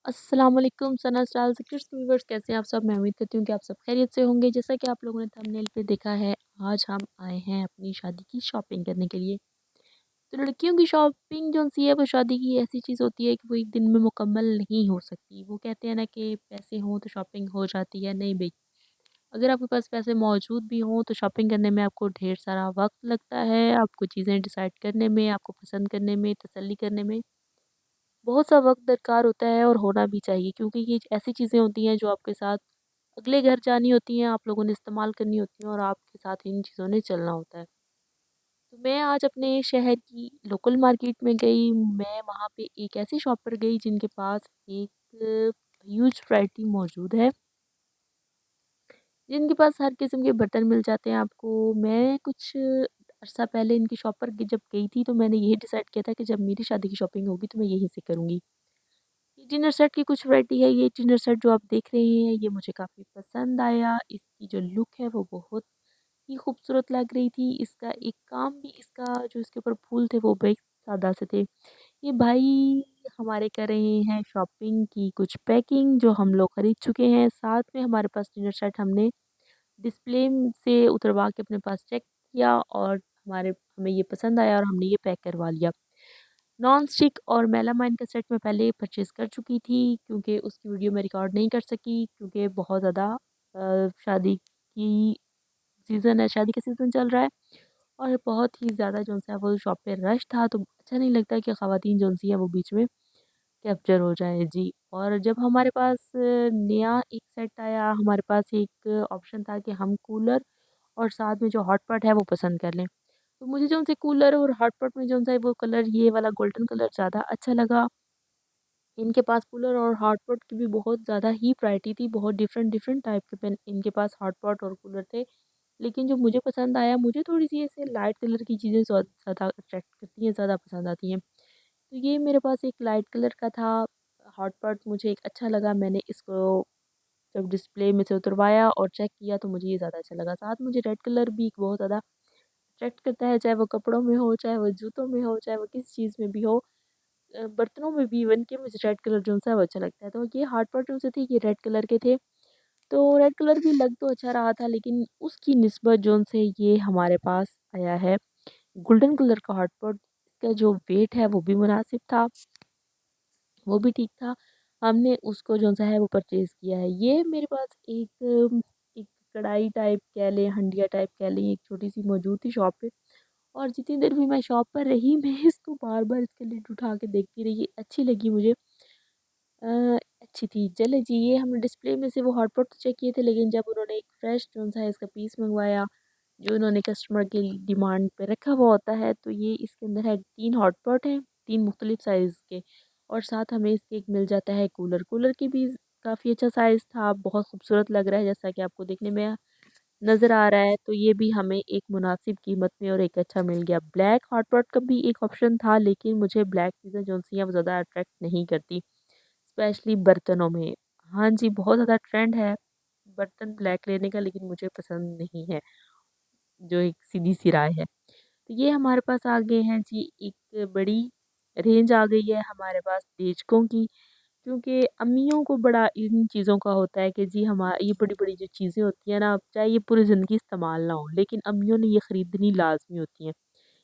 अस्सलाम वालेकुम सना style secrets viewers, कैसे हैं आप सब। मैं उम्मीद करती हूँ कि आप सब खैरियत से होंगे। जैसा कि आप लोगों ने थंबनेल पे देखा है, आज हम आए हैं अपनी शादी की शॉपिंग करने के लिए। तो लड़कियों की शॉपिंग जो सी है वो शादी की ऐसी चीज़ होती है कि वो एक दिन में मुकम्मल नहीं हो सकती। वो कहते हैं ना कि पैसे हों तो शॉपिंग हो जाती है। नहीं भाई, अगर आपके पास पैसे मौजूद भी हों तो शॉपिंग करने में आपको ढेर सारा वक्त लगता है। आपको चीज़ें डिसाइड करने में, आपको पसंद करने में, तसल्ली करने में बहुत सा वक़्त दरकार होता है, और होना भी चाहिए, क्योंकि ये ऐसी चीज़ें होती हैं जो आपके साथ अगले घर जानी होती हैं, आप लोगों ने इस्तेमाल करनी होती हैं, और आपके साथ इन चीज़ों ने चलना होता है। तो मैं आज अपने शहर की लोकल मार्केट में गई। मैं वहाँ पे एक ऐसी शॉप पर गई जिनके पास एक ह्यूज वैरायटी मौजूद है, जिनके पास हर किस्म के बर्तन मिल जाते हैं आपको। मैं कुछ अरसा पहले इनकी शॉप पर जब गई थी, तो मैंने यही डिसाइड किया था कि जब मेरी शादी की शॉपिंग होगी तो मैं यहीं से करूँगी। ये डिनर सेट की कुछ वैरायटी है। ये डिनर सेट जो आप देख रहे हैं, ये मुझे काफ़ी पसंद आया। इसकी जो लुक है वो बहुत ही खूबसूरत लग रही थी। इसका एक काम भी, इसका जो इसके ऊपर फूल थे वो बेहद सादा से थे। ये भाई हमारे कर रहे हैं शॉपिंग की कुछ पैकिंग जो हम लोग खरीद चुके हैं। साथ में हमारे पास डिनर सेट हमने डिस्प्ले से उतरवा के अपने पास चेक किया, और हमें ये पसंद आया और हमने ये पैक करवा लिया। नॉन स्टिक और मेलामाइन का सेट मैं पहले परचेज़ कर चुकी थी, क्योंकि उसकी वीडियो मैं रिकॉर्ड नहीं कर सकी, क्योंकि बहुत ज़्यादा शादी की सीज़न है, शादी का सीज़न चल रहा है, और बहुत ही ज़्यादा जो-सा वो शॉप पे रश था, तो अच्छा नहीं लगता कि ख़वातीन जो-सी है वो बीच में कैप्चर हो जाएँ। जी। और जब हमारे पास नया एक सेट आया, हमारे पास एक ऑप्शन था कि हम कूलर और साथ में जो हॉट पॉट है वो पसंद कर लें। तो मुझे जो-सा कूलर और हॉट पॉट में जो-सा वो कलर, ये वाला गोल्डन कलर ज़्यादा अच्छा लगा। इनके पास कूलर और हॉट पॉट की भी बहुत ज़्यादा ही वैरायटी थी, बहुत डिफरेंट डिफरेंट टाइप के पेन इनके पास हॉट पॉट और कूलर थे। लेकिन जो मुझे पसंद आया, मुझे थोड़ी-सी ऐसे लाइट कलर की चीज़ें ज़्यादा अट्रैक्ट करती हैं, ज़्यादा पसंद आती हैं। तो ये मेरे पास एक लाइट कलर का था, हॉट पॉट मुझे एक अच्छा लगा। मैंने इसको जब डिस्प्ले में से उतरवाया और चेक किया तो मुझे ये ज़्यादा अच्छा लगा। साथ मुझे रेड कलर भी एक बहुत ज़्यादा अट्रैक्ट करता है, चाहे वो कपड़ों में हो, चाहे वो जूतों में हो, चाहे वो किसी चीज़ में भी हो। बर्तनों में भी इवन के मुझे रेड कलर जो-सा है वो अच्छा लगता है। तो ये हॉट पॉट जो-से थे ये रेड कलर के थे। तो रेड कलर भी लग तो अच्छा रहा था, लेकिन उसकी निस्बत जोन-से ये हमारे पास आया है गोल्डन कलर का हॉट पॉट। इसका जो वेट है वो भी मुनासिब था, वो भी ठीक था। हमने उसको जो-सा है वो परचेज़ किया है। ये मेरे पास एक कढ़ाई टाइप कह लें, हंडिया टाइप कह लें, एक छोटी-सी मौजूद थी शॉप पे, और जितनी देर भी मैं शॉप पर रही मैं इसको बार-बार इसका लिड उठा के देखती रही। अच्छी लगी मुझे। अच्छी थी। चले जी, ये हमने डिस्प्ले में से वो हॉटपॉट तो चेक किए थे, लेकिन जब उन्होंने एक फ्रेश जो-सा है इसका पीस मँगवाया, जो उन्होंने कस्टमर की डिमांड पे रखा हुआ होता है, तो ये इसके अंदर है 3 हॉटपॉट हैं, 3 मुख्तलिफ साइज़ के, और साथ हमें इसके एक मिल जाता है कूलर। कूलर की भी काफ़ी अच्छा साइज़ था, बहुत खूबसूरत लग रहा है जैसा कि आपको देखने में नज़र आ रहा है। तो ये भी हमें एक मुनासिब कीमत में और एक अच्छा मिल गया। ब्लैक हॉटपॉट का भी एक ऑप्शन था, लेकिन मुझे ब्लैक चीज़ें जो-सी हैं वो ज़्यादा अट्रैक्ट नहीं करती। स्पेशली बर्तनों में। हाँ जी, बहुत ज़्यादा ट्रेंड है बर्तन ब्लैक लेने का, लेकिन मुझे पसंद नहीं है, जो एक सीधी-सी राय है। तो ये हमारे पास आ गए हैं जी, एक बड़ी रेंज आ गई है हमारे पास देशकों की, क्योंकि अम्मियों को बड़ा इन चीज़ों का होता है कि जी ये बड़ी-बड़ी जो चीज़ें होती हैं ना, चाहे ये पूरी ज़िंदगी इस्तेमाल ना हो, लेकिन अम्मियों ने ये खरीदनी लाज़मी होती हैं।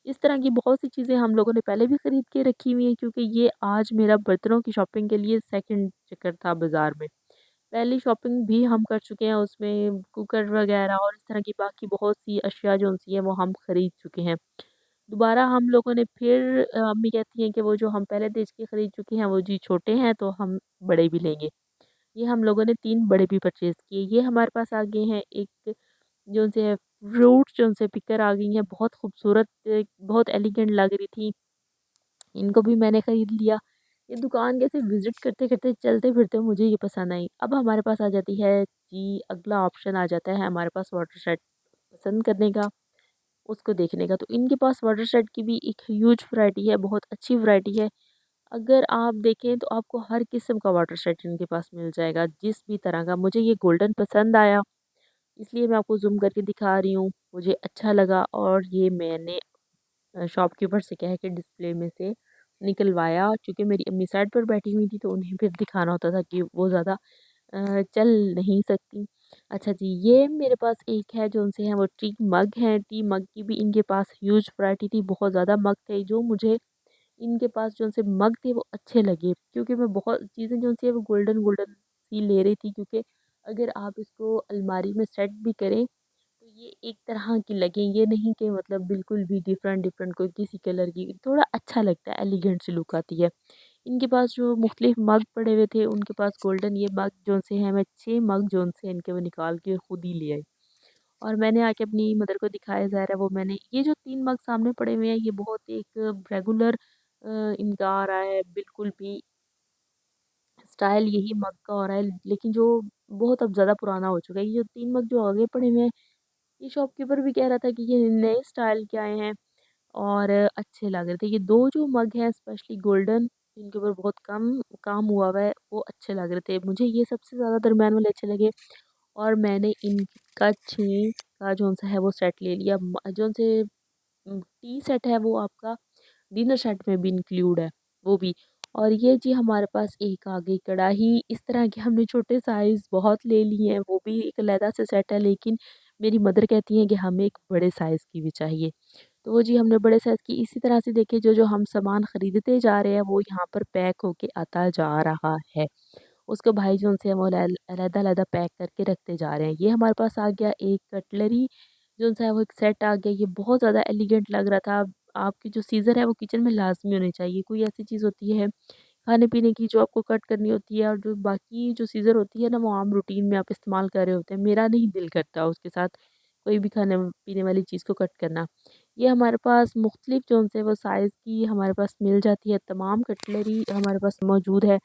इस तरह की बहुत सी चीज़ें हम लोगों ने पहले भी खरीद के रखी हुई हैं, क्योंकि ये आज मेरा बर्तनों की शॉपिंग के लिए सेकंड चक्कर था बाज़ार में। पहली शॉपिंग भी हम कर चुके हैं, उसमें कुकर वग़ैरह और इस तरह की बाकी बहुत सी अशिया जो-सी हैं वो हम खरीद चुके हैं। दोबारा हम लोगों ने फिर अम्मी कहती हैं कि वो जो हम पहले देश के खरीद चुके हैं वो जी छोटे हैं, तो हम बड़े भी लेंगे। ये हम लोगों ने 3 बड़े भी परचेज़ किए। ये हमारे पास आ गए हैं एक जो-से है फ्रूट्स जो-से पिकर आ गई हैं, बहुत खूबसूरत, बहुत एलिगेंट लग रही थी। इनको भी मैंने खरीद लिया। ये दुकान कैसे विज़िट करते-करते, चलते-फिरते मुझे ये पसंद आई। अब हमारे पास आ जाती है जी, अगला ऑप्शन आ जाता है हमारे पास वाटर सेट पसंद करने का, उसको देखने का। तो इनके पास वाटर सेट की भी एक ह्यूज वैरायटी है, बहुत अच्छी वैरायटी है। अगर आप देखें तो आपको हर किस्म का वाटर सेट इनके पास मिल जाएगा, जिस भी तरह का। मुझे ये गोल्डन पसंद आया, इसलिए मैं आपको ज़ूम करके दिखा रही हूँ। मुझे अच्छा लगा, और ये मैंने शॉपकीपर से कह के डिस्प्ले में से निकलवाया, चूँकि मेरी अम्मी साइड पर बैठी हुई थी तो उन्हें फिर दिखाना होता था कि वो ज़्यादा चल नहीं सकती। अच्छा जी, ये मेरे पास एक है जो उनसे है वो टी मग है, टी मग की भी इनके पास ह्यूज वैरायटी थी, बहुत ज़्यादा मग थे जो मुझे इनके पास जो से मग थे वो अच्छे लगे, क्योंकि मैं बहुत चीज़ें जो सी है वो गोल्डन गोल्डन सी ले रही थी, क्योंकि अगर आप इसको अलमारी में सेट भी करें तो ये एक तरह की लगे, ये नहीं कि मतलब बिल्कुल भी डिफरेंट डिफरेंट कोई किसी कलर की, थोड़ा अच्छा लगता है, एलिगेंट सी लुक आती है। इनके पास जो मुख्तलिफ मग पड़े हुए थे, उनके पास गोल्डन ये मग जो से हैं, मैं 6 मग जो से इनके वो निकाल के खुद ही ले आई और मैंने आके अपनी मदर को दिखाया। ज़ाहिर है वो मैंने ये जो 3 मग सामने पड़े हुए हैं ये बहुत एक रेगुलर इनका आ रहा है, बिल्कुल भी स्टाइल यही मग का हो रहा है, लेकिन जो बहुत अब ज़्यादा पुराना हो चुका है। ये जो 3 मग जो आगे पड़े हुए हैं, ये शॉपकीपर भी कह रहा था कि ये नए स्टाइल के आए हैं और अच्छे लग रहे थे। ये 2 जो मग हैं स्पेशली गोल्डन, जिनके ऊपर बहुत कम काम हुआ हुआ है, वो अच्छे लग रहे थे। मुझे ये सबसे ज़्यादा दरमियान वाले अच्छे लगे और मैंने इनका 6 का जो-सा है वो सेट ले लिया। जो से टी सेट है वो आपका डिनर सेट में भी इंक्लूड है, वो भी। और ये जी हमारे पास एक आ गई कढ़ाई, इस तरह के हमने छोटे साइज़ बहुत ले लिए हैं, वो भी एक अलहदा से सेट है, लेकिन मेरी मदर कहती हैं कि हमें एक बड़े साइज़ की भी चाहिए। तो वो जी हमने बड़े साइज़ की इसी तरह से देखिए जो-जो हम सामान खरीदते जा रहे हैं वो यहाँ पर पैक होके आता जा रहा है। उसको भाई जो उनसे वो अलहदा-अलहदा पैक करके रखते जा रहे हैं। ये हमारे पास आ गया एक कटलरी जो-सा है वो एक सेट आ गया, ये बहुत ज़्यादा एलिगेंट लग रहा था। आपकी जो सीज़र है वो किचन में लाज़मी होनी चाहिए। कोई ऐसी चीज़ होती है खाने-पीने की जो आपको कट करनी होती है और जो बाकी जो सीज़र होती है ना वो आम रूटीन में आप इस्तेमाल कर रहे होते हैं। मेरा नहीं दिल करता उसके साथ कोई भी खाने-पीने वाली चीज़ को कट करना। ये हमारे पास मुख्तलिफ जो से वो साइज़ की हमारे पास मिल जाती है, तमाम कटलरी हमारे पास मौजूद है।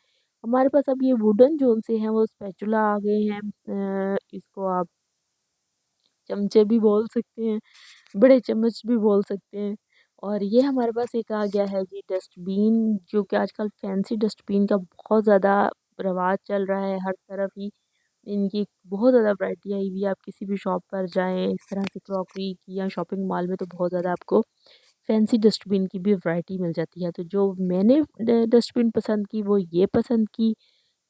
हमारे पास अब ये वुडन जो से हैं वो स्पैचुला आ गए हैं। इसको आप चमचे भी बोल सकते हैं, बड़े चम्मच भी बोल सकते हैं। और ये हमारे पास एक आ गया है जी डस्टबिन, जो कि आजकल फैंसी डस्टबिन का बहुत ज़्यादा रवाज चल रहा है, हर तरफ ही इनकी बहुत ज़्यादा वैरायटी आई हुई है। आप किसी भी शॉप पर जाएँ, इस तरह से क्रॉकरी की या शॉपिंग मॉल में तो बहुत ज़्यादा आपको फैंसी डस्टबिन की भी वैरायटी मिल जाती है। तो जो मैंने डस्टबिन पसंद की वो ये पसंद की,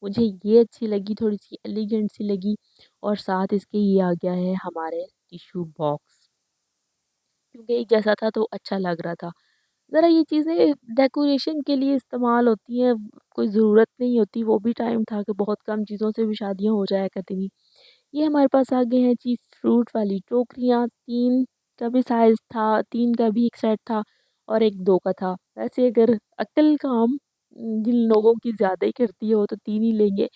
मुझे ये अच्छी लगी, थोड़ी-सी एलिगेंट सी लगी और साथ इसके ये आ गया है हमारे टिश्यू बॉक्स, क्योंकि एक जैसा था तो अच्छा लग रहा था। ज़रा ये चीज़ें डेकोरेशन के लिए इस्तेमाल होती हैं, कोई ज़रूरत नहीं होती, वो भी टाइम था कि बहुत कम चीज़ों से भी शादियाँ हो जाया करती थी। ये हमारे पास आ गए हैं जी फ्रूट वाली टोकरियाँ, 3 का भी साइज़ था, 3 का भी एक सेट था और एक 2 का था। वैसे अगर अक्ल काम जिन लोगों की ज़्यादा ही करती है वो तो 3 ही लेंगे,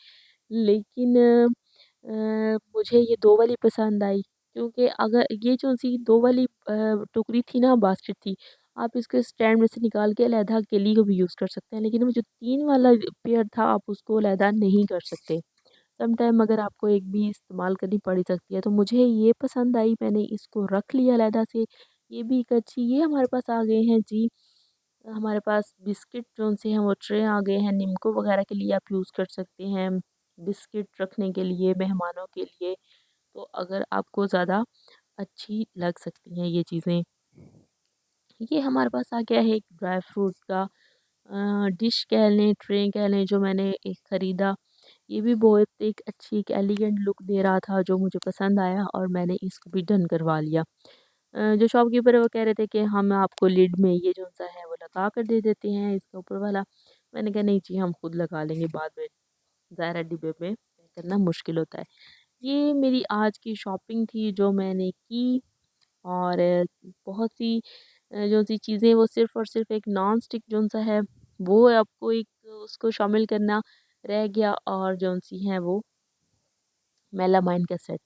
लेकिन मुझे ये 2 वाली पसंद आई, क्योंकि अगर ये जो-सी 2 वाली टोकरी थी ना बास्केट थी, आप इसको स्टैंड में से निकाल के अलहदा केली को भी यूज़ कर सकते हैं, लेकिन वो जो 3 वाला पेयर था आप उसको अलहदा नहीं कर सकते। सम टाइम अगर आपको एक भी इस्तेमाल करनी पड़ सकती है, तो मुझे ये पसंद आई, मैंने इसको रख लिया अलहदा से। ये भी एक अच्छी ये हमारे पास आ गए हैं जी, हमारे पास बिस्किट जोन से हैं वो ट्रे आ गए हैं, निम्को वगैरह के लिए आप यूज़ कर सकते हैं, बिस्किट रखने के लिए, मेहमानों के लिए, तो अगर आपको ज़्यादा अच्छी लग सकती हैं ये चीज़ें। ये हमारे पास आ गया है एक ड्राई फ्रूट का डिश कह लें, ट्रे कह लें, जो मैंने एक ख़रीदा। ये भी बहुत एक अच्छी एक एलिगेंट लुक दे रहा था, जो मुझे पसंद आया और मैंने इसको भी डन करवा लिया। जो शॉपकीपर है वो कह रहे थे कि हम आपको लिड में ये जो-सा है वो लगा कर दे देते हैं इसका ऊपर वाला। मैंने कहा नहीं जी हम खुद लगा लेंगे बाद में, ज़ाहिर है डिब्बे में पैक करना मुश्किल होता है। ये मेरी आज की शॉपिंग थी जो मैंने की और बहुत सी जो-सी चीज़ें वो सिर्फ़ और सिर्फ़ एक नॉन स्टिक जो-सा है वो आपको एक उसको शामिल करना रह गया और जो-सी हैं वो मेलामाइन का सेट।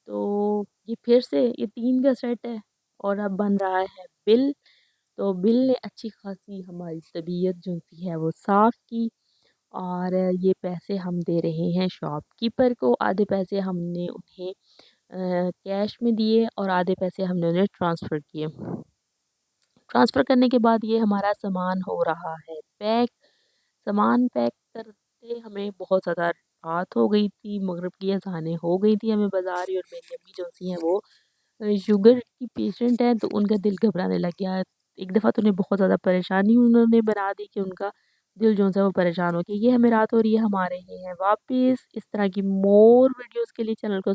तो ये फिर से ये 3 का सेट है और अब बन रहा है बिल। तो बिल ने अच्छी खासी हमारी तबीयत जो-सी है वो साफ़ की और ये पैसे हम दे रहे हैं शॉपकीपर को, आधे पैसे हमने उन्हें कैश में दिए और आधे पैसे हमने उन्हें ट्रांसफ़र किए। ट्रांसफ़र करने के बाद ये हमारा सामान हो रहा है पैक। सामान पैक करते हमें बहुत ज़्यादा रात हो गई थी, मगरिब की अज़ानें हो गई थी, हमें बाज़ार ही और मेरी अम्मी जो-सी हैं वो शुगर की पेशेंट हैं, तो उनका दिल घबराने लग गया। एक दफ़ा तो उन्हें बहुत ज़्यादा परेशानी उन्होंने बना दी कि उनका दिल जो-सा वो परेशान हो गया। ये हमें रात और ये हम आ रहे हैं वापस। इस तरह की मोर वीडियोज़ के लिए चैनल को